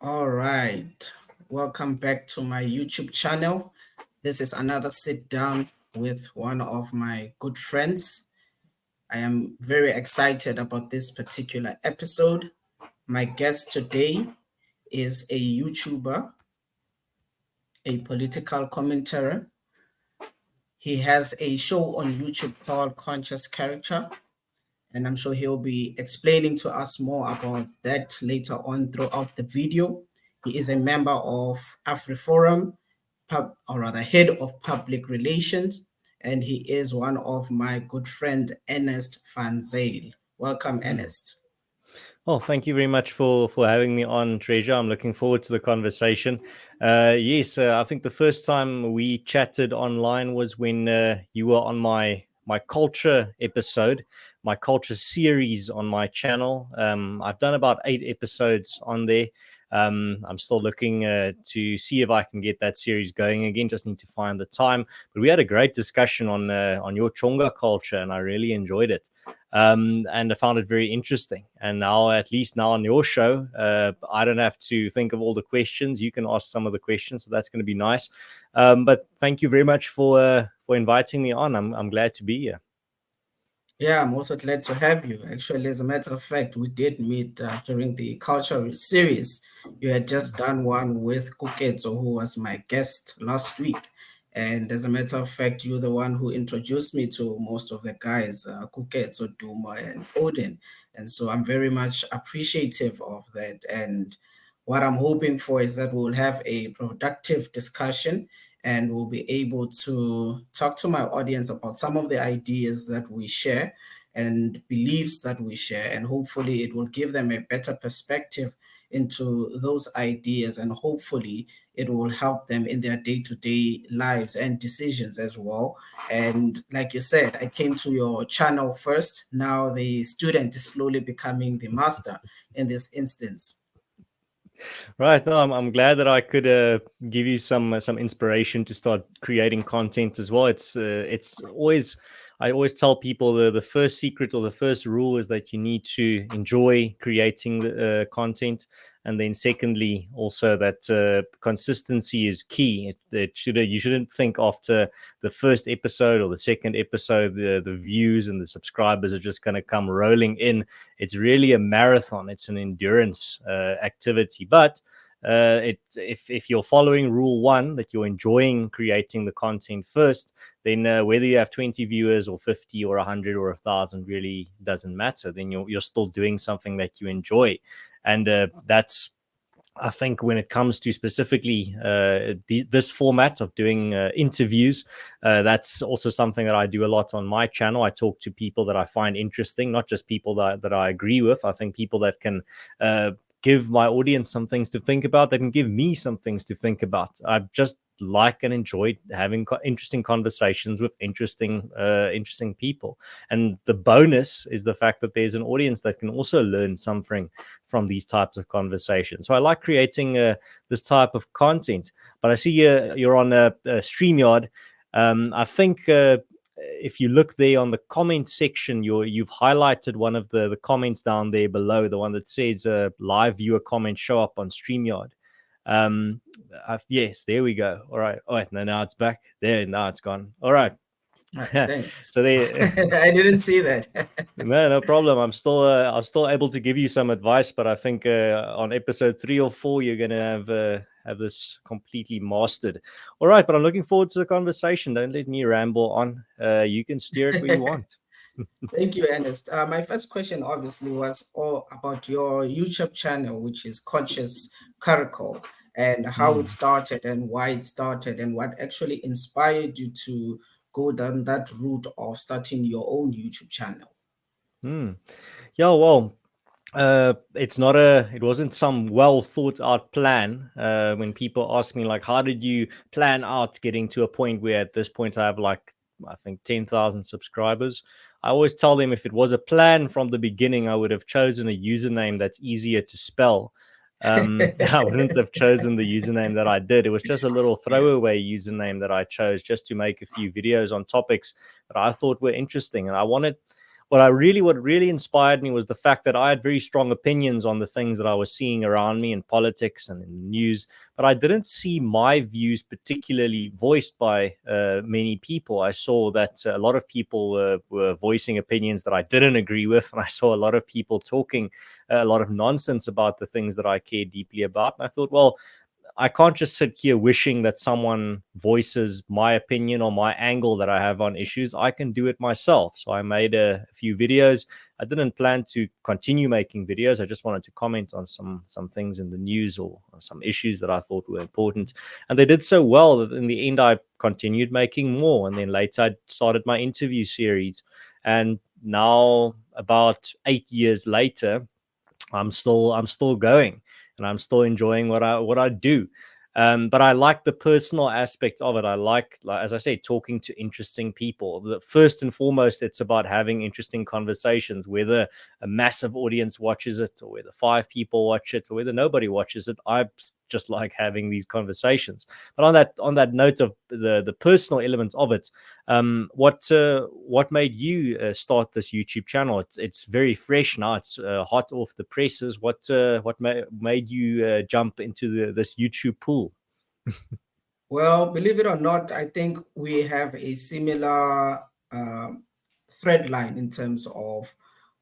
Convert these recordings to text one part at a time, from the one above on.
All right. Welcome back to my YouTube channel. This is another sit down with one of my good friends. I am very excited about this particular episode. My guest today is a YouTuber, a political commentator. He has a show on YouTube called Conscious Character, and I'm sure he'll be explaining to us more about that later on throughout the video. He is a member of AfriForum, or rather head of public relations, and he is one of my good friend Ernst Van Zyl. Welcome, Mm. Ernst. Well, thank you very much for having me on, Treasure. I'm looking forward to the conversation. Yes, I think the first time we chatted online was when you were on my culture episode, my culture series on my channel. I've done about 8 episodes on there. I'm still looking to see if I can get that series going again. Just need to find the time. But we had a great discussion on your Chonga culture, and I really enjoyed it. And I found it very interesting. And now, at least now on your show, I don't have to think of all the questions. You can ask some of the questions, so that's going to be nice. But thank you very much for inviting me on. I'm glad to be here. Yeah, I'm also glad to have you. Actually, as a matter of fact, we did meet during the culture series. You had just done one with Kuketso, who was my guest last week. And as a matter of fact, you're the one who introduced me to most of the guys, Kuketso, Duma, and Odin. And so I'm very much appreciative of that. And what I'm hoping for is that we'll have a productive discussion and we'll be able to talk to my audience about some of the ideas that we share and beliefs that we share. And hopefully, it will give them a better perspective into those ideas. And hopefully, it will help them in their day to day lives and decisions as well. And like you said, I came to your channel first. Now, the student is slowly becoming the master in this instance. Right. No, I'm glad that I could give you some inspiration to start creating content as well. It's always I always tell people the first secret or the first rule is that you need to enjoy creating the content, and then secondly also that consistency is key. You shouldn't think after the first episode or the second episode the views and the subscribers are just going to come rolling in. It's really a marathon. It's an endurance activity, but if you're following rule one, that you're enjoying creating the content first, then whether you have 20 viewers or 50 or 100 or 1,000 really doesn't matter. Then you're still doing something that you enjoy, and that's, I think, when it comes to specifically this format of doing interviews, that's also something that I do a lot on my channel. I talk to people that I find interesting, not just people that I agree with. I think people that can give my audience some things to think about, that can give me some things to think about. I just like and enjoy having interesting conversations with interesting people. And the bonus is the fact that there's an audience that can also learn something from these types of conversations. So I like creating this type of content. But I see you're on a StreamYard. I think if you look there on the comment section, you've highlighted one of the comments down there below, the one that says live viewer comments show up on StreamYard. Yes, there we go. All right. Oh, wait, no, now it's back. There, now it's gone. All right. All right, thanks. So there. I didn't see that. No problem. I'm still able to give you some advice, but I think on episode 3 or 4 you're going to have this completely mastered. All right, but I'm looking forward to the conversation. Don't let me ramble on. You can steer it where you want. Thank you, Ernest. My first question obviously was all about your YouTube channel, which is Conscious Caracal, and how it Mm. started and why it started and what actually inspired you to go down that route of starting your own YouTube channel. Mm. Yeah, well, it wasn't some well thought out plan. When people ask me, like, how did you plan out getting to a point where at this point I have, like, I think 10,000 subscribers? I always tell them, if it was a plan from the beginning, I would have chosen a username that's easier to spell. I wouldn't have chosen the username that I did. It was just a little Yeah. throwaway username that I chose just to make a few videos on topics that I thought were interesting. And I wanted what really inspired me was the fact that I had very strong opinions on the things that I was seeing around me in politics and in the news, but I didn't see my views particularly voiced by many people. I saw that a lot of people were voicing opinions that I didn't agree with, and I saw a lot of people talking a lot of nonsense about the things that I care deeply about. And I thought, well, I can't just sit here wishing that someone voices my opinion or my angle that I have on issues. I can do it myself. So I made a few videos. I didn't plan to continue making videos. I just wanted to comment on some things in the news or some issues that I thought were important. And they did so well that in the end I continued making more. And then later I started my interview series. And now about 8 years later, I'm still going, and I'm still enjoying what I do. But I like the personal aspect of it. I like, as I say, talking to interesting people. First and foremost, it's about having interesting conversations. Whether a massive audience watches it, or whether 5 people watch it, or whether nobody watches it, I just like having these conversations. But on that note of the personal elements of it, what made you start this YouTube channel? It's very fresh now. It's hot off the presses. What made you jump into this YouTube pool? Well, believe it or not, I think we have a similar thread line in terms of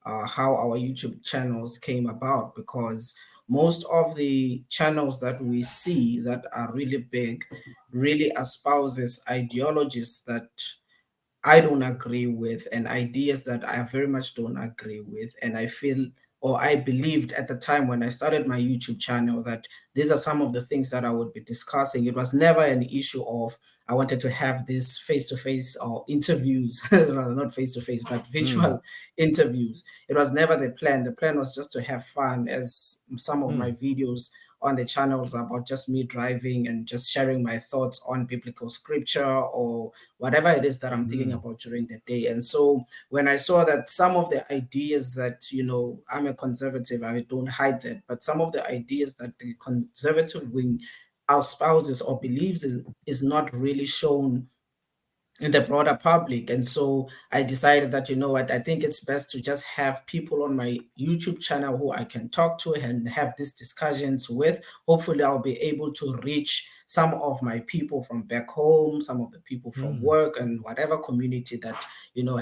how our YouTube channels came about, because most of the channels that we see that are really big really espouses ideologies that I don't agree with, and ideas that I very much don't agree with. And I feel, or I believed at the time when I started my YouTube channel, that these are some of the things that I would be discussing. It was never an issue of I wanted to have these face to face or interviews, rather not face to face, but Mm, virtual interviews. It was never the plan. The plan was just to have fun, as some of my mm, videos on the channels are about just me driving and just sharing my thoughts on biblical scripture or whatever it is that I'm thinking mm, about during the day. And so when I saw that some of the ideas that, I'm a conservative, I don't hide that, but some of the ideas that the conservative wing espouses or believes is not really shown in the broader public. And so I decided that, you know what, I think it's best to just have people on my YouTube channel who I can talk to and have these discussions with. Hopefully, I'll be able to reach some of my people from back home, some of the people from mm, work, and whatever community that,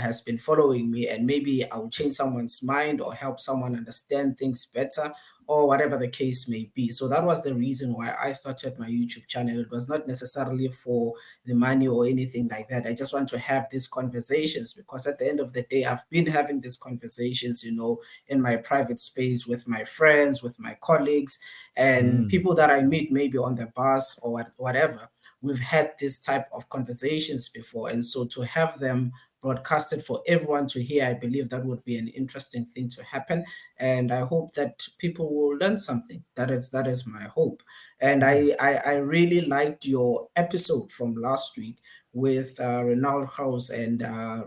has been following me. And maybe I'll change someone's mind or help someone understand things better, or whatever the case may be. So that was the reason why I started my YouTube channel. It was not necessarily for the money or anything like that. I just want to have these conversations, because at the end of the day, I've been having these conversations, in my private space with my friends, with my colleagues, and mm, people that I meet maybe on the bus or whatever. We've had this type of conversations before. And so to have them broadcasted for everyone to hear, I believe that would be an interesting thing to happen. And I hope that people will learn something. That is my hope. And mm. I really liked your episode from last week with Renald House and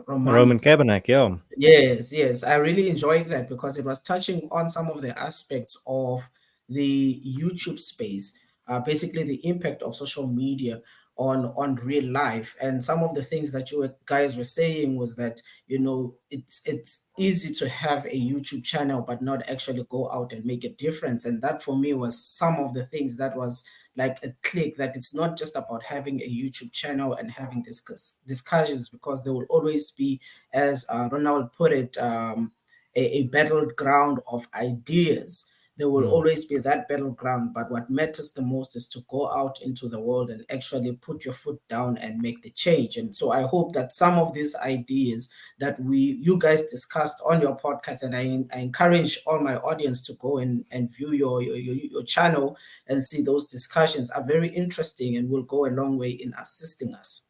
Roman Romano. Cabernet, yeah. Yes, yes, I really enjoyed that because it was touching on some of the aspects of the YouTube space, basically the impact of social media on real life. And some of the things that guys were saying was that, it's easy to have a YouTube channel but not actually go out and make a difference. And that for me was some of the things that was like a click, that it's not just about having a YouTube channel and having discussions, because there will always be, as Ronald put it, a battleground of ideas. There will Mm, always be that battleground, but what matters the most is to go out into the world and actually put your foot down and make the change. And so I hope that some of these ideas that you guys discussed on your podcast, and I encourage all my audience to go and view your channel and see those discussions, are very interesting and will go a long way in assisting us.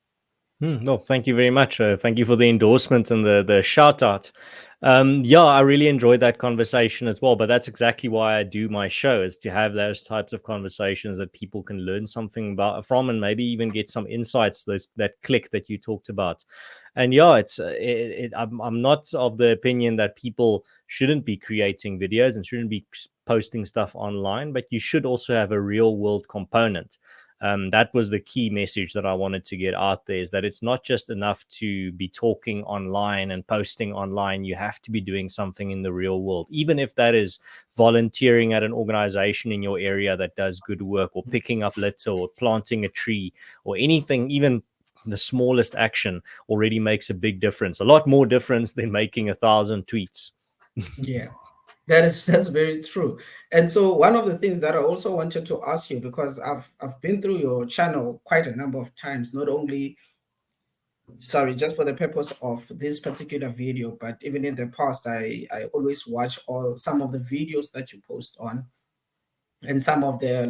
No, thank you very much. Thank you for the endorsement and the shout out. Yeah, I really enjoyed that conversation as well. But that's exactly why I do my show, is to have those types of conversations that people can learn something about from, and maybe even get some insights. That click that you talked about. And yeah, I'm not of the opinion that people shouldn't be creating videos and shouldn't be posting stuff online, but you should also have a real world component. That was the key message that I wanted to get out there, is that it's not just enough to be talking online and posting online. You have to be doing something in the real world, even if that is volunteering at an organization in your area that does good work, or picking up litter, or planting a tree, or anything. Even the smallest action already makes a big difference, a lot more difference than making 1,000 tweets. Yeah. That's very true. And so one of the things that I also wanted to ask you, because I've been through your channel quite a number of times, not only, sorry, just for the purpose of this particular video, but even in the past, I always watch all some of the videos that you post on, and some of the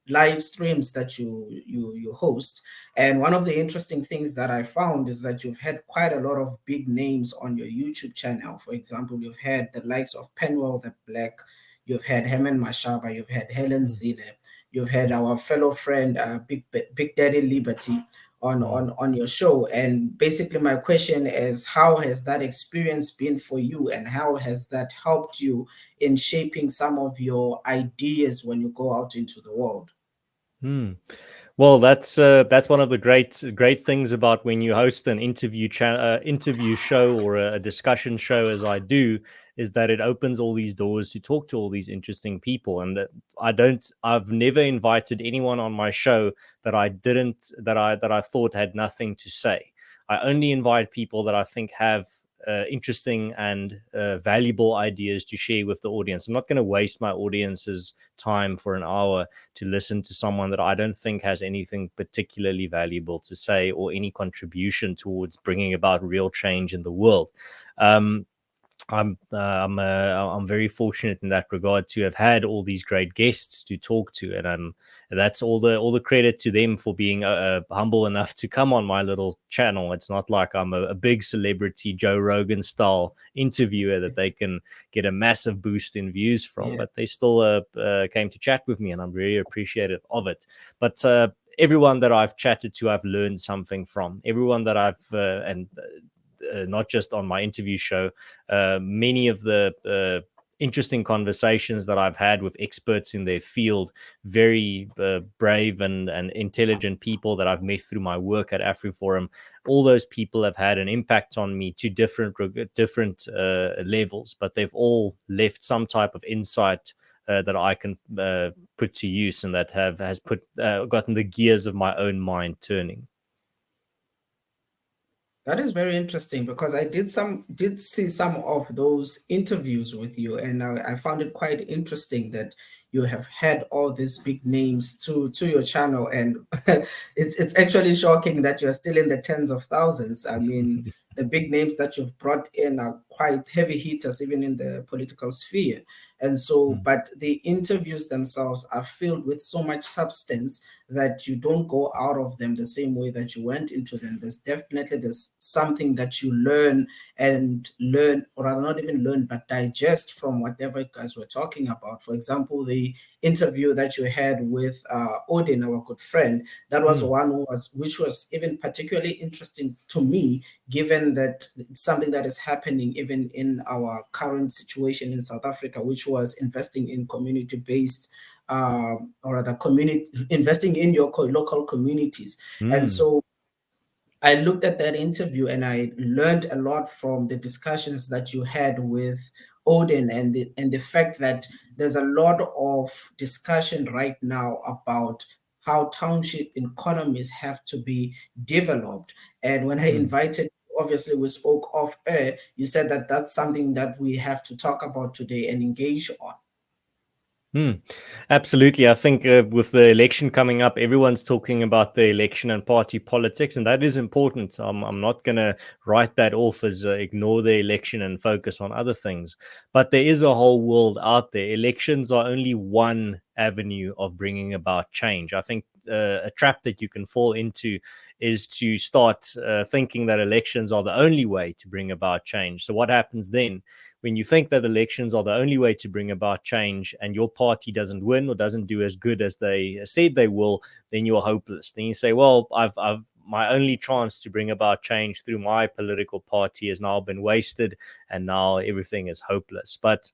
live streams that you host. And one of the interesting things that I found is that you've had quite a lot of big names on your YouTube channel. For example, you've had the likes of Penwell the Black, you've had Herman Mashaba, you've had Helen Mm, Zille, you've had our fellow friend Big Daddy Liberty mm, on your show. And basically my question is, how has that experience been for you, and how has that helped you in shaping some of your ideas when you go out into the world? mm. Well, that's one of the great things about when you host an interview show, or a discussion show, as I do, is that it opens all these doors to talk to all these interesting people. And that I've never invited anyone on my show that I didn't that I thought had nothing to say. I only invite people that I think have interesting and valuable ideas to share with the audience. I'm not going to waste my audience's time for an hour to listen to someone that I don't think has anything particularly valuable to say, or any contribution towards bringing about real change in the world. Um, I'm very fortunate in that regard to have had all these great guests to talk to, and that's all the credit to them for being humble enough to come on my little channel. It's not like I'm a big celebrity Joe Rogan style interviewer that they can get a massive boost in views from, Yeah. but they still came to chat with me, and I'm very appreciative of it. But everyone that I've chatted to, I've learned something from. Everyone that I've and not just on my interview show, many of the interesting conversations that I've had with experts in their field, very brave and intelligent people that I've met through my work at AfriForum. All those people have had an impact on me to different levels, but they've all left some type of insight that I can put to use, and that has gotten the gears of my own mind turning. That is very interesting, because I did see some of those interviews with you, and I found it quite interesting that you have had all these big names to your channel. And it's actually shocking that you're still in the tens of thousands. I mean, the big names that you've brought in are quite heavy hitters, even in the political sphere. And so, Mm, but the interviews themselves are filled with so much substance that you don't go out of them the same way that you went into them. There's something that you learn, or rather not even learn, but digest from whatever you guys were talking about. For example, the interview that you had with Odin, our good friend, that was mm, one which was even particularly interesting to me, given that it's something that is happening even in our current situation in South Africa, which was investing in community-based, or rather community, investing in your local communities. And mm, so I looked at that interview and I learned a lot from the discussions that you had with Odin, and the fact that there's a lot of discussion right now about how township economies have to be developed. And when I mm. invited, obviously we spoke off air, you said that that's something that we have to talk about today and engage on. Mm, absolutely. I think with the election coming up, everyone's talking about the election and party politics, and that is important. I'm not going to write that off as ignore the election and focus on other things. But there is a whole world out there. Elections are only one avenue of bringing about change. I think a trap that you can fall into is to start thinking that elections are the only way to bring about change. So, what happens then? When you think that elections are the only way to bring about change, and your party doesn't win or doesn't do as good as they said they will, then you're hopeless. Then you say, well, I've my only chance to bring about change through my political party has now been wasted, and now everything is hopeless. But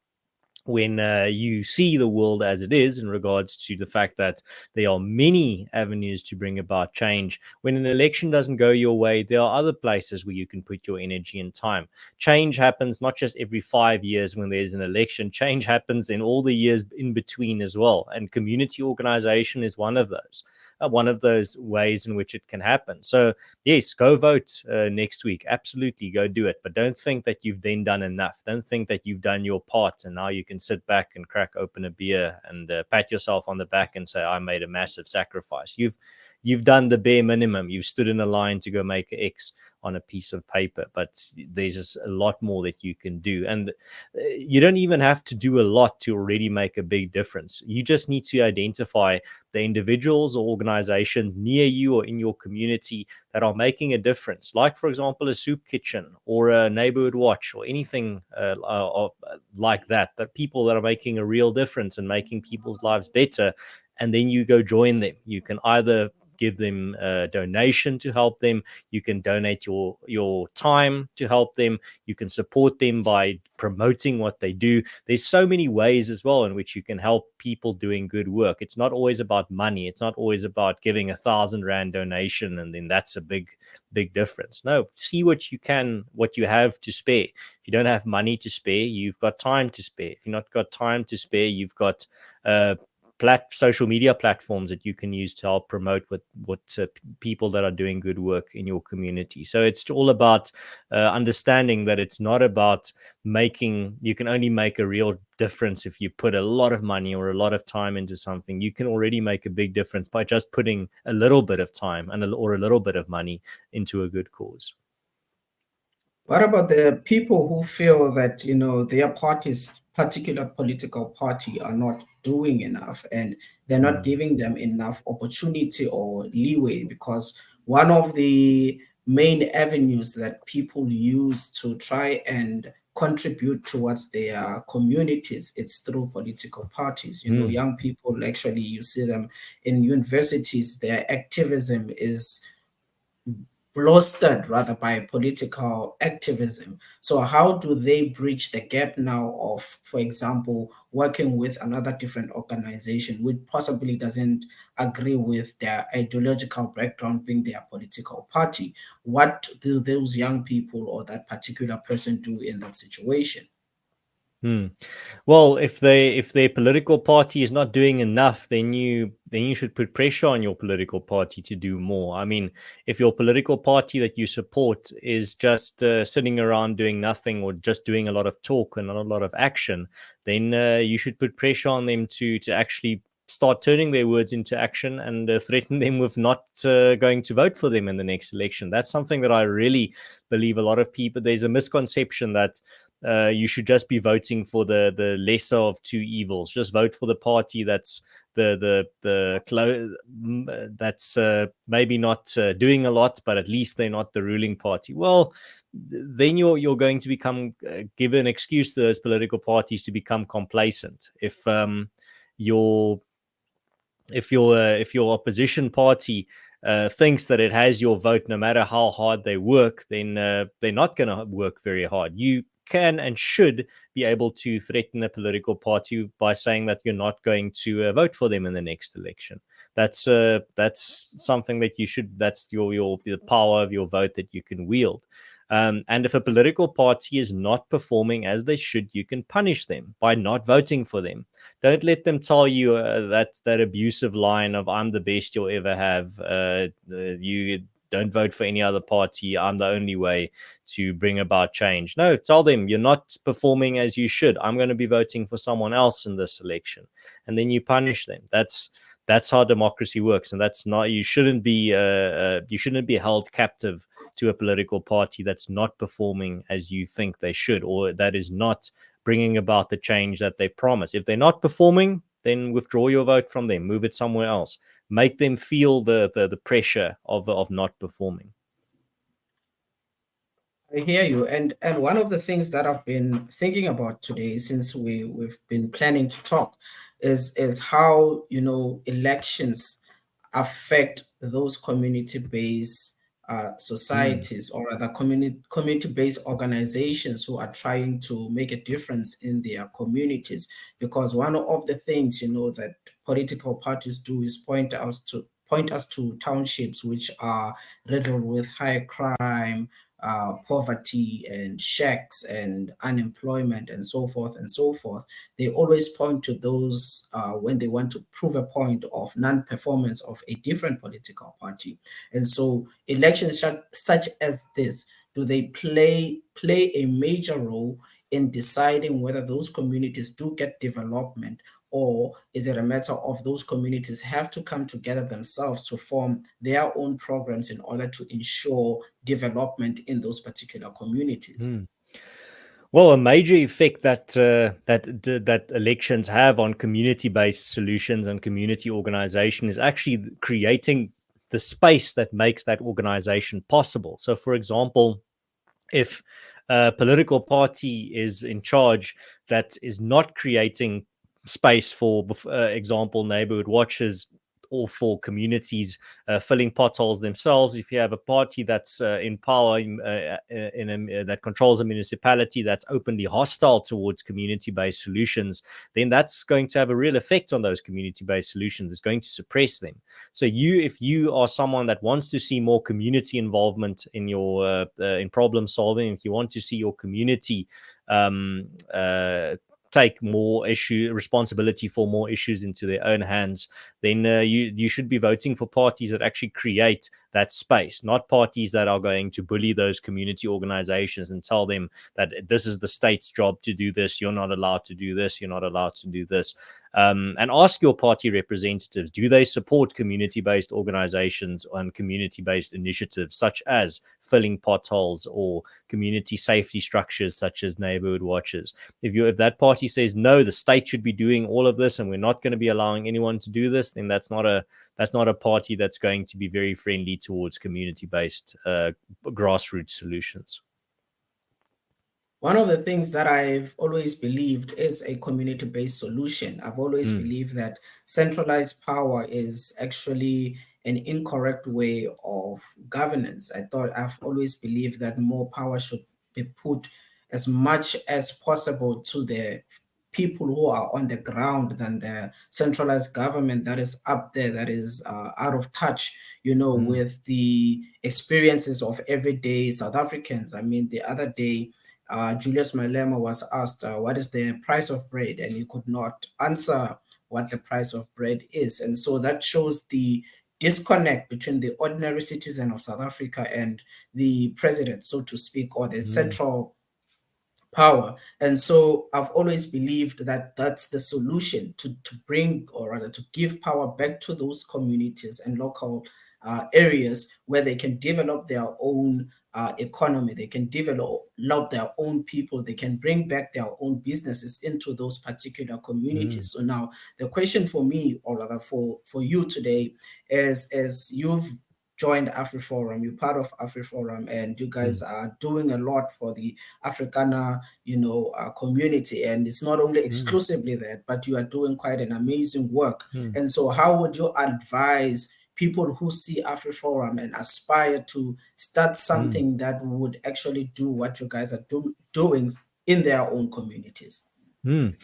when you see the world as it is in regards to the fact that there are many avenues to bring about change. When an election doesn't go your way, there are other places where you can put your energy and time. Change happens not just every 5 years when there's an election, change happens in all the years in between as well. And community organization is one of those ways in which it can happen. So yes, go vote next week. Absolutely, go do it. But don't think that you've then done enough. Don't think that you've done your part and now you can sit back and crack open a beer and pat yourself on the back and say, "I made a massive sacrifice." You've done the bare minimum. You've stood in a line to go make an X on a piece of paper, but there's just a lot more that you can do. And you don't even have to do a lot to already make a big difference. You just need to identify the individuals or organizations near you or in your community that are making a difference, like, for example, a soup kitchen or a neighborhood watch or anything like that people that are making a real difference and making people's lives better. And then you go join them. You can either give them a donation to help them, you can donate your time to help them, you can support them by promoting what they do. There's so many ways as well in which you can help people doing good work. It's not always about money. It's not always about giving 1,000 rand donation and then that's a big difference. No, see what you have to spare. If you don't have money to spare, you've got time to spare. If you've not got time to spare, you've got uh social media platforms that you can use to help promote what people that are doing good work in your community. So it's all about understanding that it's not about making. You can only make a real difference if you put a lot of money or a lot of time into something. You can already make a big difference by just putting a little bit of time or a little bit of money into a good cause. What about the people who feel that, their party's particular political party are not doing enough and they're not Mm. giving them enough opportunity or leeway? Because one of the main avenues that people use to try and contribute towards their communities, it's through political parties. Mm. Young people, actually, you see them in universities, their activism is bolstered rather by political activism. So how do they bridge the gap now of, for example, working with another different organization which possibly doesn't agree with their ideological background being their political party? What do those young people or that particular person do in that situation? Hmm. Well, if their political party is not doing enough, then you should put pressure on your political party to do more. I mean, if your political party that you support is just sitting around doing nothing or just doing a lot of talk and not a lot of action, then you should put pressure on them to actually start turning their words into action and threaten them with not going to vote for them in the next election. That's something that I really believe a lot of people. There's a misconception that you should just be voting for the lesser of two evils. Just vote for the party that's that's maybe not doing a lot, but at least they're not the ruling party. Well, then you're going to become give an excuse to those political parties to become complacent. Your if your opposition party thinks that it has your vote no matter how hard they work, then they're not going to work very hard. You can and should be able to threaten a political party by saying that you're not going to vote for them in the next election. That's something that you should. That's your the power of your vote that you can wield. And if a political party is not performing as they should, you can punish them by not voting for them. Don't let them tell you that abusive line of "I'm the best you'll ever have." You don't vote for any other party. I'm the only way to bring about change. No, tell them you're not performing as you should. I'm going to be voting for someone else in this election, and then you punish them. That's how democracy works, and that's not. You shouldn't be held captive to a political party that's not performing as you think they should, or that is not bringing about the change that they promise. If they're not performing, then withdraw your vote from them, move it somewhere else, make them feel the pressure of not performing. I hear you. And one of the things that I've been thinking about today, since we've been planning to talk, is how, elections affect those community-based Mm, societies, or other community-based organizations who are trying to make a difference in their communities. Because one of the things, that political parties do is point us to townships which are riddled with high crime, poverty, and shacks, and unemployment, and so forth and so forth. They always point to those when they want to prove a point of non-performance of a different political party. And so elections such as this, do they play a major role in deciding whether those communities do get development, or is it a matter of those communities have to come together themselves to form their own programs in order to ensure development in those particular communities? mm. Well, a major effect that elections have on community-based solutions and community organization is actually creating the space that makes that organization possible. So, for example, if a political party is in charge that is not creating space for, example, neighborhood watches, or for communities filling potholes themselves. If you have a party that's in power that controls a municipality that's openly hostile towards community-based solutions, then that's going to have a real effect on those community-based solutions. It's going to suppress them. So if you are someone that wants to see more community involvement in your in problem solving, if you want to see your community um, uh, take more issue responsibility for more issues into their own hands, then you should be voting for parties that actually create that space, not parties that are going to bully those community organizations and tell them that this is the state's job to do this. You're not allowed to do this. You're not allowed to do this. And ask your party representatives, do they support community-based organizations and community-based initiatives such as filling potholes or community safety structures such as neighborhood watches? If that party says no, the state should be doing all of this and we're not going to be allowing anyone to do this, then that's not a party that's going to be very friendly towards community-based grassroots solutions. One of the things that I've always believed is a community based solution. I've always Mm, believed that centralized power is actually an incorrect way of governance. I've always believed that more power should be put as much as possible to the people who are on the ground than the centralized government that is up there, that is out of touch, mm, with the experiences of everyday South Africans. I mean, the other day, Julius Malema was asked, what is the price of bread? And he could not answer what the price of bread is. And so that shows the disconnect between the ordinary citizen of South Africa and the president, so to speak, or the mm, central power. And so I've always believed that that's the solution to bring, or rather to give power back to those communities and local areas where they can develop their own economy, they can develop their own people, they can bring back their own businesses into those particular mm, communities. So now the question for me, or rather for you today, is as you've joined AfriForum, you're part of AfriForum, and you guys mm, are doing a lot for the Africana, community. And it's not only mm, exclusively that, but you are doing quite an amazing work. mm, And so, how would you advise people who see AfriForum and aspire to start mm. something that would actually do what you guys are doing in their own communities? Mm.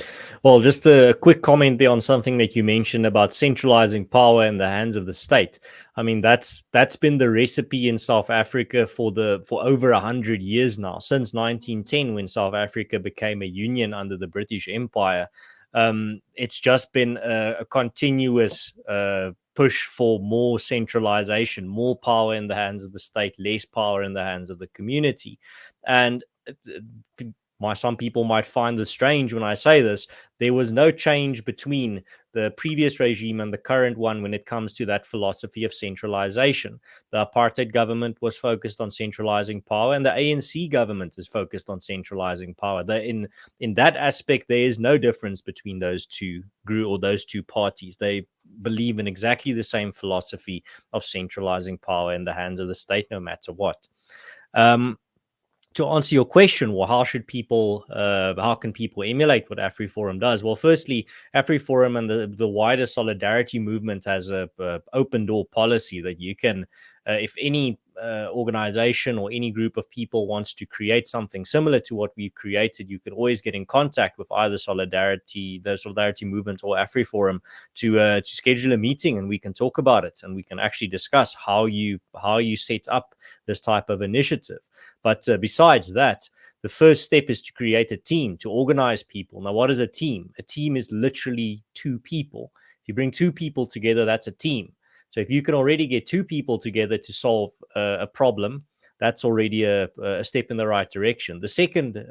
Well, just a quick comment there on something that you mentioned about centralizing power in the hands of the state. I mean, that's been the recipe in South Africa for over 100 years now, since 1910, when South Africa became a union under the British Empire. It's just been a continuous push for more centralization, more power in the hands of the state, less power in the hands of the community, and some people might find this strange when I say this. There was no change between the previous regime and the current one when it comes to that philosophy of centralization. The apartheid government was focused on centralizing power, and the ANC government is focused on centralizing power. In that aspect, there is no difference between those two group or those two parties. They believe in exactly the same philosophy of centralizing power in the hands of the state, no matter what. Um, to answer your question, well, how can people emulate what AfriForum does? Well, firstly, AfriForum and the wider solidarity movement has a open door policy that you can, if any organization or any group of people wants to create something similar to what we've created, you can always get in contact with either the Solidarity Movement or AfriForum to schedule a meeting, and we can talk about it, and we can actually discuss how you set up this type of initiative. But besides that, the first step is to create a team, to organize people. Now, what is a team? A team is literally two people. If you bring two people together, that's a team. So if you can already get two people together to solve a problem, that's already a step in the right direction. The second,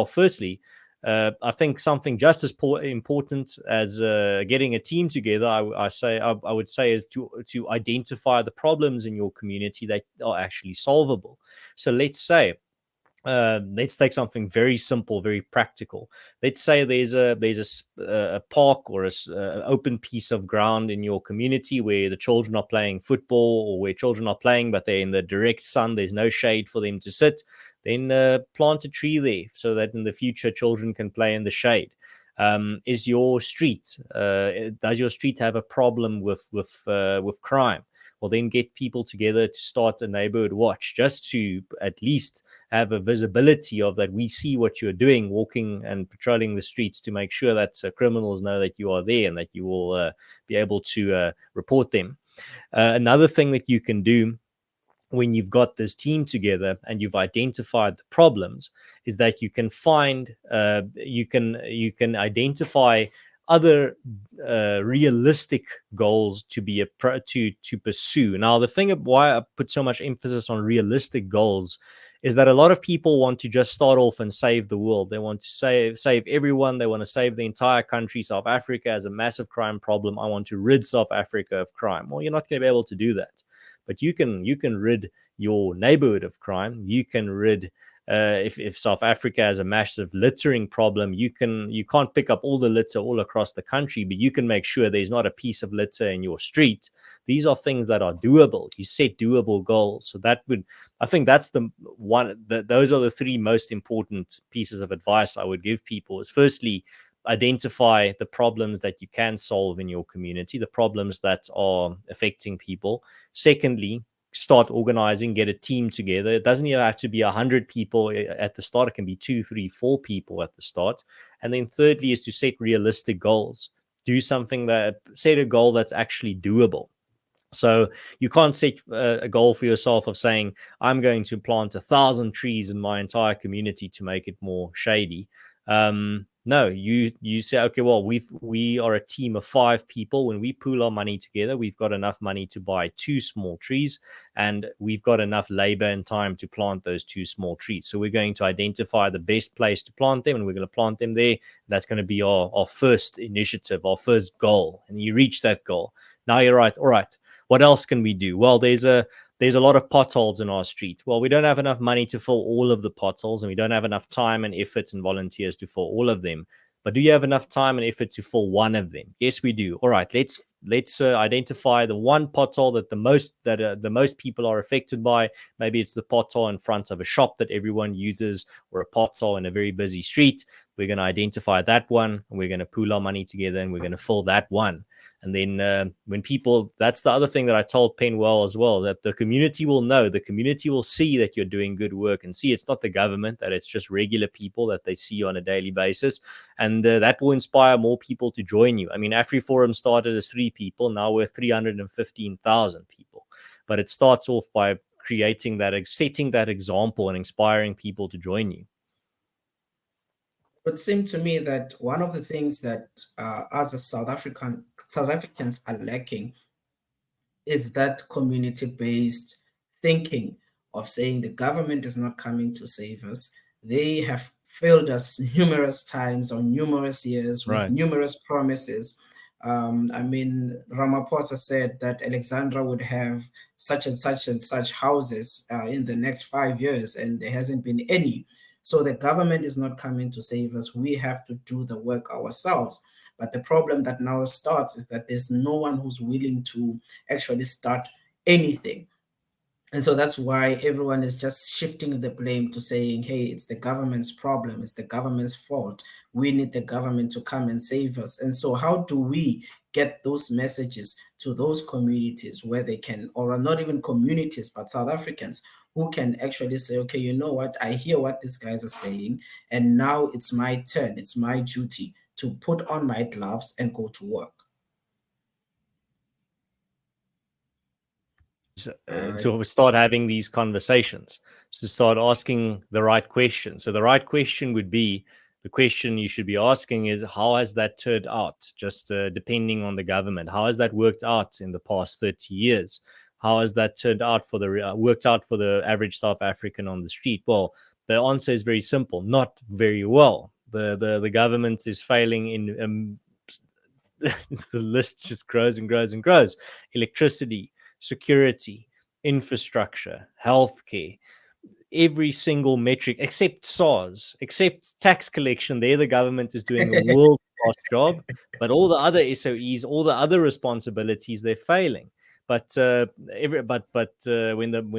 firstly, I think something just as important as getting a team together, I would say, is to identify the problems in your community that are actually solvable. So let's take something very simple, very practical. Let's say there's a park or a open piece of ground in your community where the children are playing football, or where children are playing but they're in the direct sun. There's no shade for them to sit. Then plant a tree there so that in the future children can play in the shade. Is your street does your street have a problem with crime? Well, then get people together to start a neighborhood watch, just to at least have a visibility of that. We see what you're doing, walking and patrolling the streets, to make sure that criminals know that you are there and that you will be able to report them. Another thing that you can do when you've got this team together and you've identified the problems is that you can identify other realistic goals to pursue. Now, the thing of why I put so much emphasis on realistic goals is that a lot of people want to just start off and save the world. They want to save everyone. They want to save the entire country. South Africa has a massive crime problem. I want to rid South Africa of crime. Well, you're not going to be able to do that, but you can rid your neighborhood of crime. You can rid if South Africa has a massive littering problem, you can't pick up all the litter all across the country, but you can make sure there's not a piece of litter in your street. These are things that are doable. You set doable goals. So I think that's the one. Those are the three most important pieces of advice I would give people. Is firstly, identify the problems that you can solve in your community, the problems that are affecting people. Secondly, start organizing, get a team together. It doesn't even have to be 100 people at the start. It can be 2, 3, 4 people at the start. And then thirdly is to set realistic goals. Set a goal that's actually doable. So you can't set a goal for yourself of saying, I'm going to plant 1,000 trees in my entire community to make it more shady. No, you say, okay, well, we are a team of 5 people. When we pool our money together, we've got enough money to buy 2 small trees, and we've got enough labor and time to plant those 2 small trees. So we're going to identify the best place to plant them, and we're going to plant them there. That's going to be our first initiative, our first goal. And you reach that goal. Now you're right. All right. What else can we do? Well, there's a lot of potholes in our street. Well, we don't have enough money to fill all of the potholes, and we don't have enough time and effort and volunteers to fill all of them. But do you have enough time and effort to fill one of them? Yes, we do. All right, let's identify the one pothole that the most people are affected by. Maybe it's the pothole in front of a shop that everyone uses, or a pothole in a very busy street. We're going to identify that one, and we're going to pool our money together, and we're going to fill that one. And then that's the other thing that I told Penwell as well, that the community will know, the community will see that you're doing good work, and see it's not the government, that it's just regular people that they see on a daily basis. And that will inspire more people to join you. I mean, AfriForum started as 3 people. Now we're 315,000 people. But it starts off by setting that example and inspiring people to join you. It would seem to me that one of the things that us as South Africans are lacking is that community-based thinking of saying the government is not coming to save us. They have failed us numerous times or numerous years with Right. numerous promises. I mean, Ramaphosa said that Alexandra would have such and such houses in the next 5 years, and there hasn't been any. So the government is not coming to save us. We have to do the work ourselves. But the problem that now starts is that there's no one who's willing to actually start anything. And so that's why everyone is just shifting the blame to saying, hey, it's the government's problem, it's the government's fault. We need the government to come and save us. And so, how do we get those messages to those communities where they can, or not even communities, but South Africans who can actually say, okay, you know what, I hear what these guys are saying, and now it's my turn, it's my duty to put on my gloves and go to work. Uh, To start having these conversations, to start asking the right question. So the right question would be, the question you should be asking is, how has that turned out? Just depending on the government, how has that worked out in the past 30 years? How has that turned out for the worked out for the average South African on the street? Well, the answer is very simple: not very well. The government is failing in the list just grows and grows and grows. Electricity, security, infrastructure, healthcare, every single metric except SARS, except tax collection. There, the government is doing a world class job, but all the other SOEs, all the other responsibilities, they're failing. But when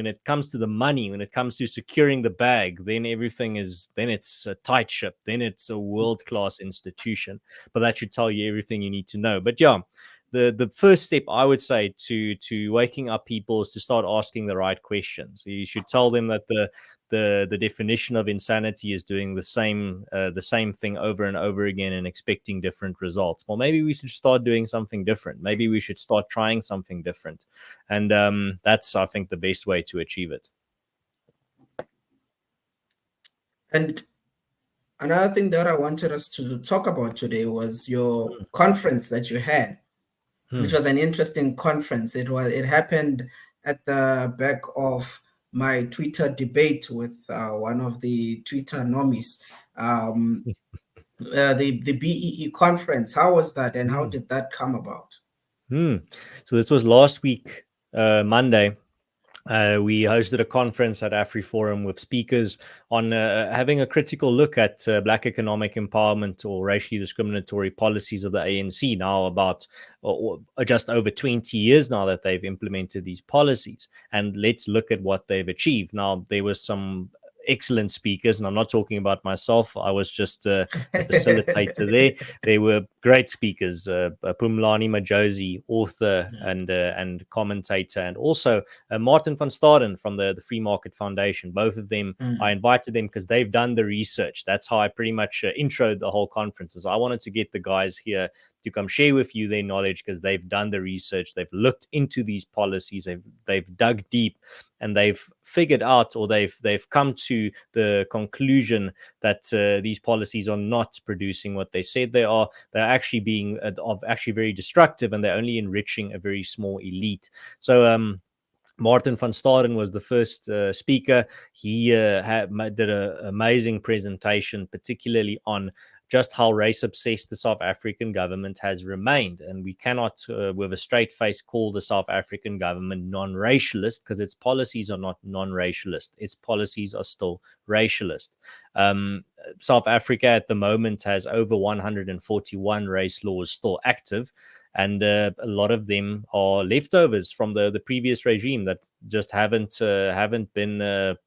it comes to the money, when it comes to securing the bag, then everything is then it's a tight ship. Then it's a world class institution. But that should tell you everything you need to know. But yeah, the first step I would say to waking up people is to start asking the right questions. You should tell them that the definition of insanity is doing the same thing over and over again and expecting different results. Well, maybe we should start doing something different. Maybe we should start trying something different, and that's, I think, the best way to achieve it. and another thing that I wanted us to talk about today was your conference that you had, which Hmm. was an interesting conference. It happened at the back of my Twitter debate with one of the Twitter normies. Um, the BEE conference. How was that, and how Hmm. did that come about? Hmm. So this was last week, Monday. We hosted a conference at AfriForum with speakers on having a critical look at Black economic empowerment or racially discriminatory policies of the ANC now about just over 20 years now that they've implemented these policies. And let's look at what they've achieved. Now, there was some excellent speakers, and I'm not talking about myself. I was just the facilitator there. They were great speakers. Pumlani Majosi, author and commentator, and also Martin van Staden from the Free Market Foundation. Both of them, I Mm. invited them because they've done the research. That's how I pretty much introed the whole conference. So I wanted to get the guys here to come share with you their knowledge because they've done the research. They've looked into these policies. They've dug deep, and they've figured out, or they've come to the conclusion that these policies are not producing what they said they are. They're actually being of actually very destructive, and they're only enriching a very small elite. So Martin van Staden was the first speaker. He did an amazing presentation, particularly on just how race obsessed the South African government has remained. And we cannot, with a straight face, call the South African government non racialist because its policies are not non racialist. Its policies are still racialist. Um, South Africa at the moment has over 141 race laws still active, and a lot of them are leftovers from the previous regime that haven't been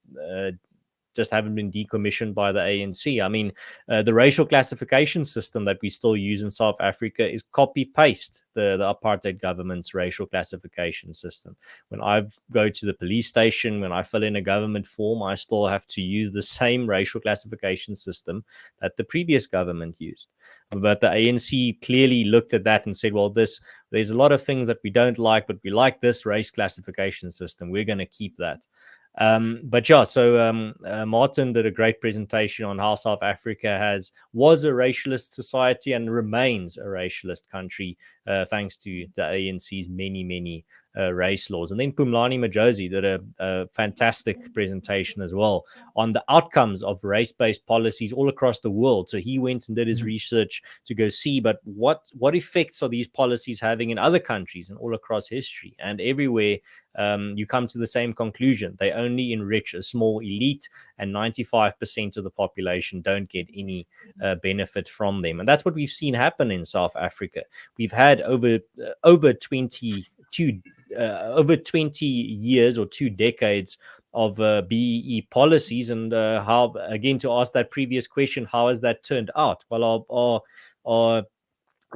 just haven't been decommissioned by the ANC. I mean, the racial classification system that we still use in South Africa is copy paste the apartheid government's racial classification system. When I go to the police station, when I fill in a government form, I still have to use the same racial classification system that the previous government used. But the ANC clearly looked at that and said, well, there's a lot of things that we don't like, but we like this race classification system. We're going to keep that. But yeah, so Martin did a great presentation on how South Africa was a racialist society and remains a racialist country, thanks to the ANC's many race laws. And then Pumlani Majosi did a fantastic presentation as well on the outcomes of race-based policies all across the world. So he went and did his research to go see, but what effects are these policies having in other countries and all across history, and everywhere you come to the same conclusion. They only enrich a small elite, and 95% of the population don't get any benefit from them. And that's what we've seen happen in South Africa. We've had over 22 over 20 years or 2 decades of BEE policies, and how, again, to ask that previous question, how has that turned out? Well, our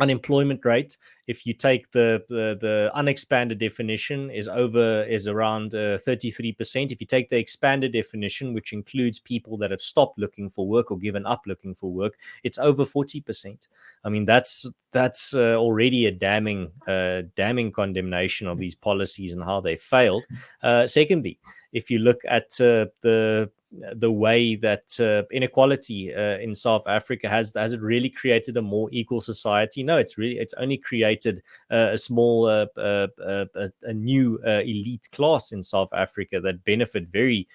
unemployment rate, if you take the unexpanded definition, is around 33%. If you take the expanded definition, which includes people that have stopped looking for work or given up looking for work, it's over 40%. I mean, that's already a damning condemnation of these policies and how they failed. Secondly, if you look at the way that inequality in South Africa has it really created a more equal society? No, it's only created a small a new elite class in South Africa that benefit very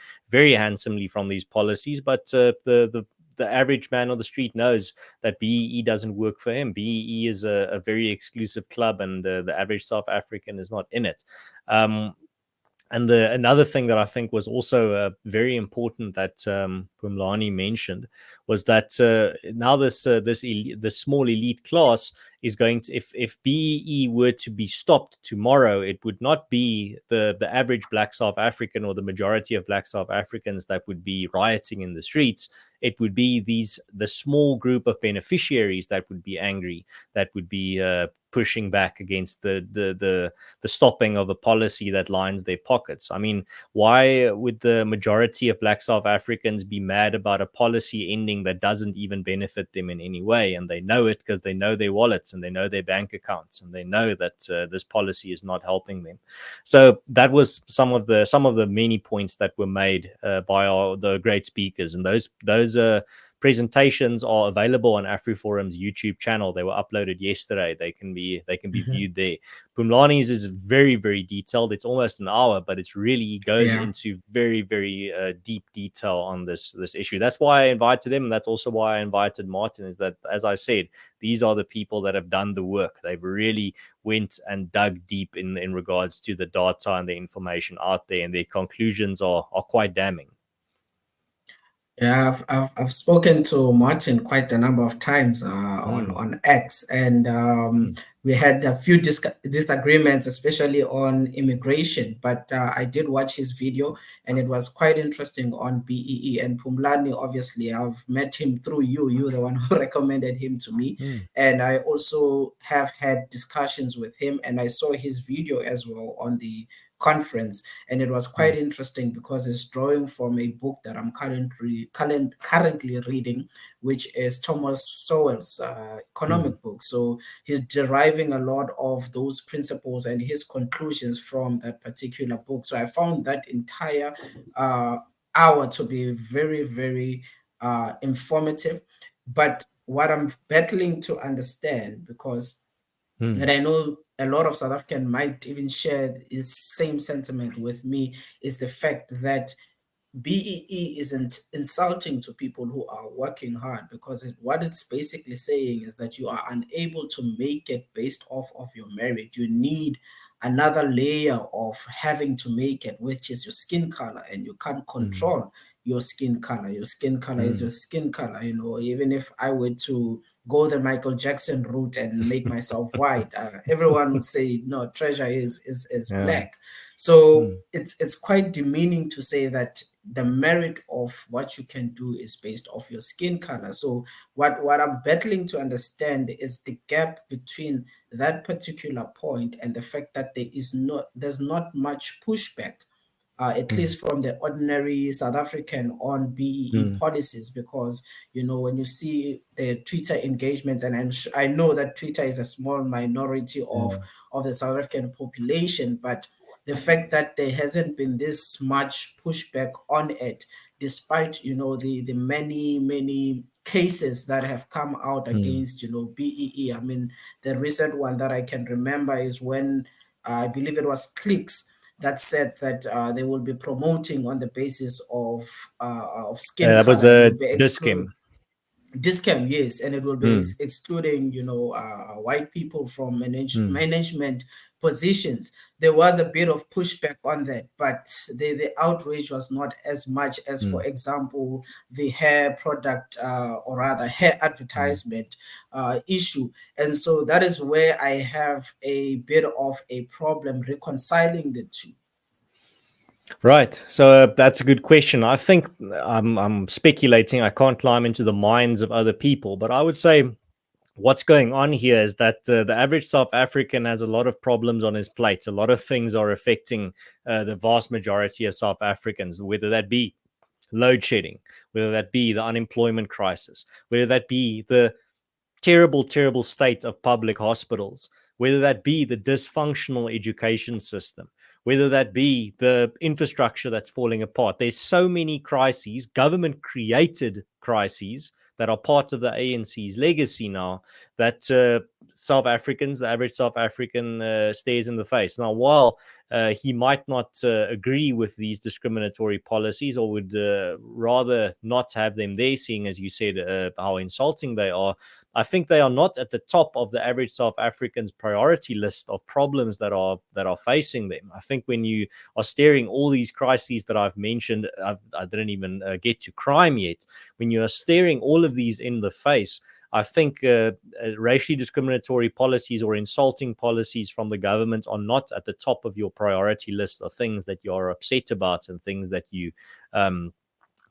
handsomely from these policies. But the average man on the street knows that BEE doesn't work for him. BEE is a very exclusive club, and the average South African is not in it. And another thing that I think was also very important that Pumlani mentioned was that now this small elite class is going to, if BEE were to be stopped tomorrow, it would not be the average Black South African or the majority of Black South Africans that would be rioting in the streets. It would be the small group of beneficiaries that would be angry, that would be pushing back against the stopping of a policy that lines their pockets. I mean, why would the majority of Black South Africans be mad about a policy ending that doesn't even benefit them in any way? And they know it because they know their wallets and they know their bank accounts, and they know that this policy is not helping them. So that was some of the many points that were made by the great speakers, and those presentations are available on AfriForum's YouTube channel. They were uploaded yesterday. They can be Mhm. viewed there. Pumlani's is very, very detailed. It's almost an hour, but it's really goes Yeah. into very, very deep detail on this issue. That's why I invited him, and that's also why I invited Martin. Is that, as I said, these are the people that have done the work. They've really went and dug deep in regards to the data and the information out there, and their conclusions are quite damning. Yeah, I've spoken to Martin quite a number of times Mm, on X, and mm, we had a few disagreements, especially on immigration. But I did watch his video, and it was quite interesting on BEE. And Pumlani, obviously, I've met him through you. You're the one who recommended him to me, mm, and I also have had discussions with him, and I saw his video as well on the conference, and it was quite mm, interesting because it's drawing from a book that I'm currently reading, which is Thomas Sowell's mm, economic book. So he's deriving a lot of those principles and his conclusions from that particular book. So I found that entire uh, hour to be very, very informative. But what I'm battling to understand, because and mm, I know a lot of South African might even share this same sentiment with me, is the fact that BEE isn't insulting to people who are working hard, because what it's basically saying is that you are unable to make it based off of your merit. You need another layer of having to make it, which is your skin color, and you can't mm, control your skin color. Your skin color is your mm. skin color. Even if I were to go the Michael Jackson route and make myself white, everyone would say no, Treasure is Yeah. black. So Mm, it's quite demeaning to say that the merit of what you can do is based off your skin color. So what I'm battling to understand is the gap between that particular point and the fact that there's not much pushback, at mm, least from the ordinary South African, on BEE mm, policies. Because when you see the Twitter engagements, and I know that Twitter is a small minority mm, of the South African population, but the fact that there hasn't been this much pushback on it, despite the many cases that have come out mm. against BEE. I mean, the recent one that I can remember is when I believe it was Clicks that said that they will be promoting on the basis of skin That was color. You a will be exclude. discim. Discount, yes, and it will be Mm, excluding, white people from mm, management positions. There was a bit of pushback on that, but the outrage was not as much as, for mm, example, the hair product, or rather hair mm. advertisement issue. And so that is where I have a bit of a problem reconciling the two. Right. So that's a good question. I think I'm speculating. I can't climb into the minds of other people, but I would say what's going on here is that the average South African has a lot of problems on his plate. A lot of things are affecting the vast majority of South Africans, whether that be load shedding, whether that be the unemployment crisis, whether that be the terrible, terrible state of public hospitals, whether that be the dysfunctional education system, whether that be the infrastructure that's falling apart. There's so many crises, government created crises that are part of the ANC's legacy now that South Africans, the average South African, stares in the face. Now, while he might not agree with these discriminatory policies or would rather not have them there, seeing, as you said, how insulting they are, I think they are not at the top of the average South African's priority list of problems that are facing them. I think when you are staring all these crises that I've mentioned, I didn't even get to crime yet. When you are staring all of these in the face, I think racially discriminatory policies or insulting policies from the government are not at the top of your priority list of things that you are upset about and things that um,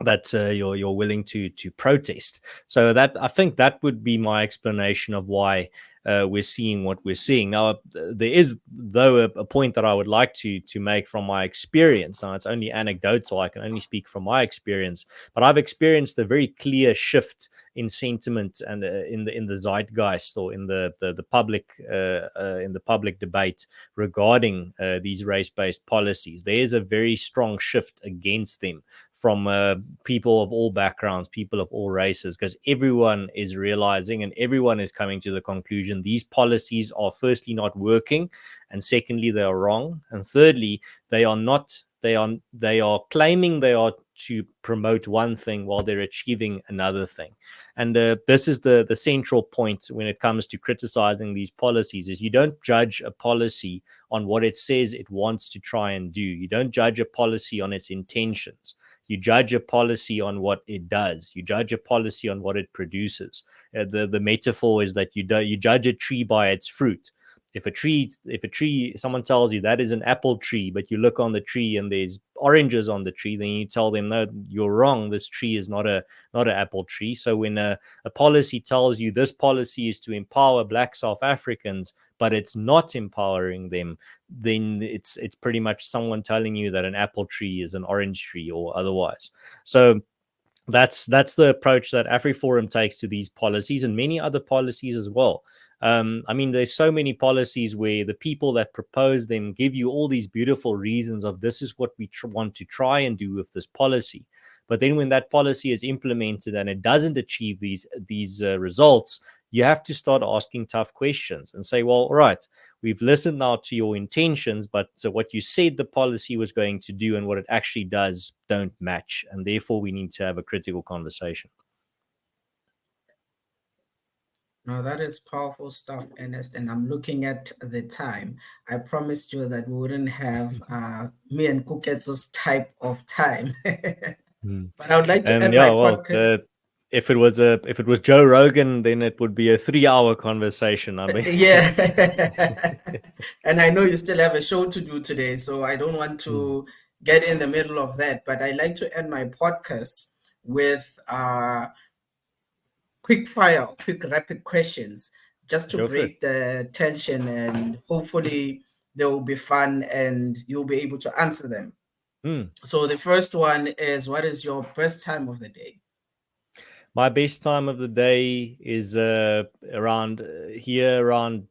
you're willing to protest. So that I think that would be my explanation of why we're seeing what we're seeing. Now, there is though a point that I would like to make from my experience. Now, it's only anecdotal. I can only speak from my experience, but I've experienced a very clear shift in sentiment and in the zeitgeist or in the public in the public debate regarding these race-based policies. There is a very strong shift against them from people of all backgrounds, people of all races, because everyone is realizing and everyone is coming to the conclusion these policies are firstly not working, and secondly they are wrong, and thirdly they are not. They are claiming they are to promote one thing while they're achieving another thing, and this is the central point when it comes to criticizing these policies: is you don't judge a policy on what it says it wants to try and do. You don't judge a policy on its intentions. You judge a policy on what it does. You judge a policy on what it produces. The metaphor is that you judge a tree by its fruit. If a tree, someone tells you that is an apple tree, but you look on the tree and there's oranges on the tree, then you tell them, no, you're wrong. This tree is not an apple tree. So when a policy tells you this policy is to empower Black South Africans, but it's not empowering them, then it's pretty much someone telling you that an apple tree is an orange tree or otherwise. So that's the approach that AfriForum takes to these policies and many other policies as well. I mean, there's so many policies where the people that propose them give you all these beautiful reasons of this is what we want to try and do with this policy. But then when that policy is implemented and it doesn't achieve these results, you have to start asking tough questions and say, well, all right, we've listened now to your intentions, but what you said the policy was going to do and what it actually does don't match. And therefore, we need to have a critical conversation. Now that is powerful stuff, Ernest. And I'm looking at the time. I promised you that we wouldn't have me and Kuketsu's type of time. Mm. But I would like to And end yeah, my well, podcast. if it was Joe Rogan, then it would be a 3 hour conversation. I mean, Yeah. And I know you still have a show to do today, so I don't want mm, to get in the middle of that. But I like to end my podcast with quick fire, quick rapid questions just to go for it. break the tension, and hopefully they will be fun and you'll be able to answer them. Mm. So the first one is, what is your best time of the day? My best time of the day is around here around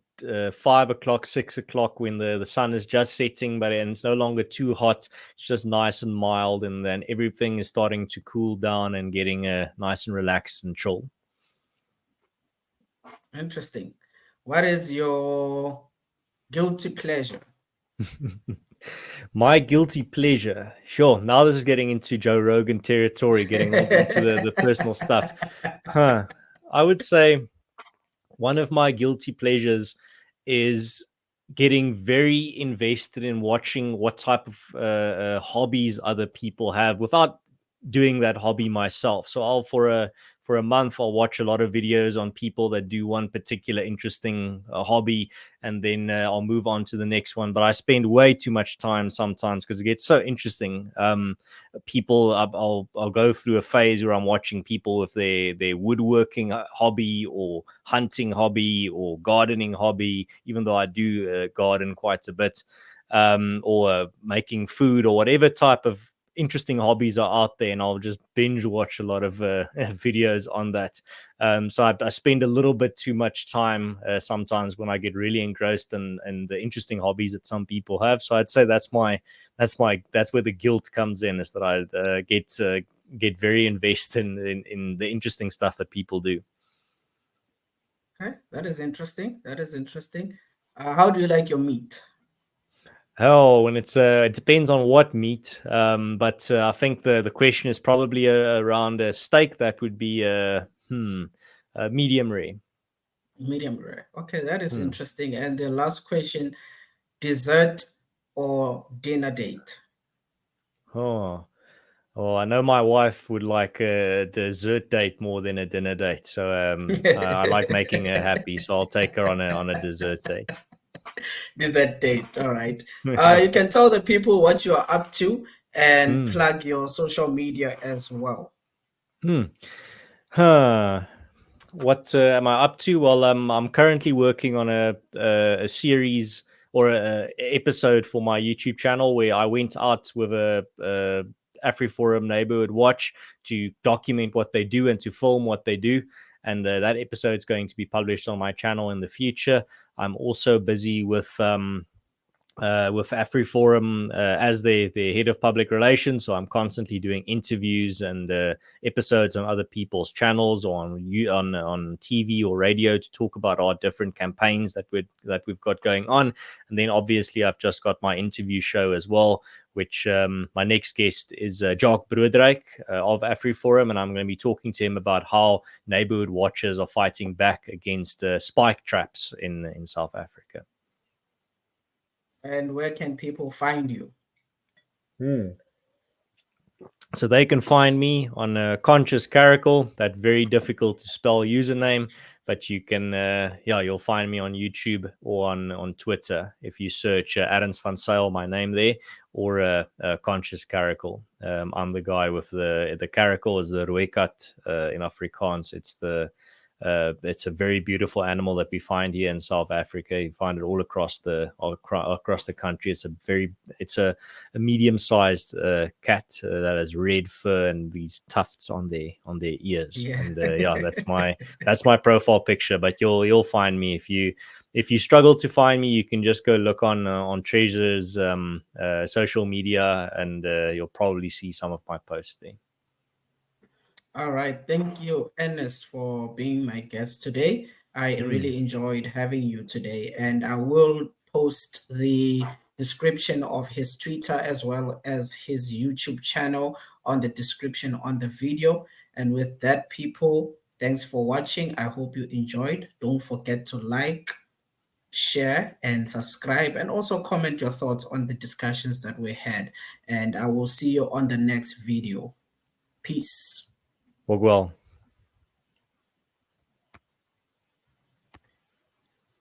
5 o'clock, 6 o'clock when the sun is just setting, but and it's no longer too hot. It's just nice and mild, and then everything is starting to cool down and getting nice and relaxed and chill. Interesting. What is your guilty pleasure? My guilty pleasure. Sure. Now this is getting into Joe Rogan territory, getting all into the personal stuff. Huh. I would say one of my guilty pleasures is getting very invested in watching what type of hobbies other people have without doing that hobby myself. So I'll for a month I'll watch a lot of videos on people that do one particular interesting hobby, and then I'll move on to the next one. But I spend way too much time sometimes because it gets so interesting. People I'll go through a phase where I'm watching people with their woodworking hobby or hunting hobby or gardening hobby, even though I do garden quite a bit, or making food or whatever type of interesting hobbies are out there, and I'll just binge watch a lot of videos on that. So I spend a little bit too much time sometimes when I get really engrossed in the interesting hobbies that some people have. So I'd say that's where the guilt comes in, is that I get very invested in the interesting stuff that people do. Okay, that is interesting. That is interesting. How do you like your meat? Oh, and it depends on what meat. But I think the question is probably around a steak. That would be medium rare. Medium rare. Okay, that is Hmm. interesting. And the last question, dessert or dinner date? Oh, oh, I know my wife would like a dessert date more than a dinner date. So I like making her happy. So I'll take her on a dessert date. Dessert date. All right. You can tell the people what you are up to and Hmm. plug your social media as well. Hmm. Huh. What am I up to? Well, I'm currently working on a series or a episode for my YouTube channel where I went out with a AfriForum neighborhood watch to document what they do and to film what they do. And that episode is going to be published on my channel in the future. I'm also busy with AfriForum as their head of public relations. So I'm constantly doing interviews and episodes on other people's channels or on TV or radio to talk about our different campaigns that we've got going on. And then obviously I've just got my interview show as well, which my next guest is Jock Broodryk of AfriForum, and I'm going to be talking to him about how neighborhood watchers are fighting back against spike traps in South Africa. And where can people find you? Hmm. So they can find me on Conscious Caracal, that very difficult to spell username, but you can, yeah, you'll find me on YouTube or on Twitter if you search Ernst Van Zyl, my name there, or Conscious Caracal. I'm the guy with the caracal is the rooikat in Afrikaans. It's a very beautiful animal that we find here in South Africa. You find it all across the country. It's a medium-sized cat that has red fur and these tufts on their ears. Yeah. And yeah, that's my profile picture. But you'll find me if you struggle to find me. You can just go look on Treasure's social media, and you'll probably see some of my posts there. All right. Thank you, Ernest, for being my guest today. I Hmm. really enjoyed having you today, and I will post the description of his Twitter as well as his YouTube channel on the description on the video. And with that, people, thanks for watching. I hope you enjoyed. Don't forget to like, share, and subscribe, and also comment your thoughts on the discussions that we had. And I will see you on the next video. Peace. Well.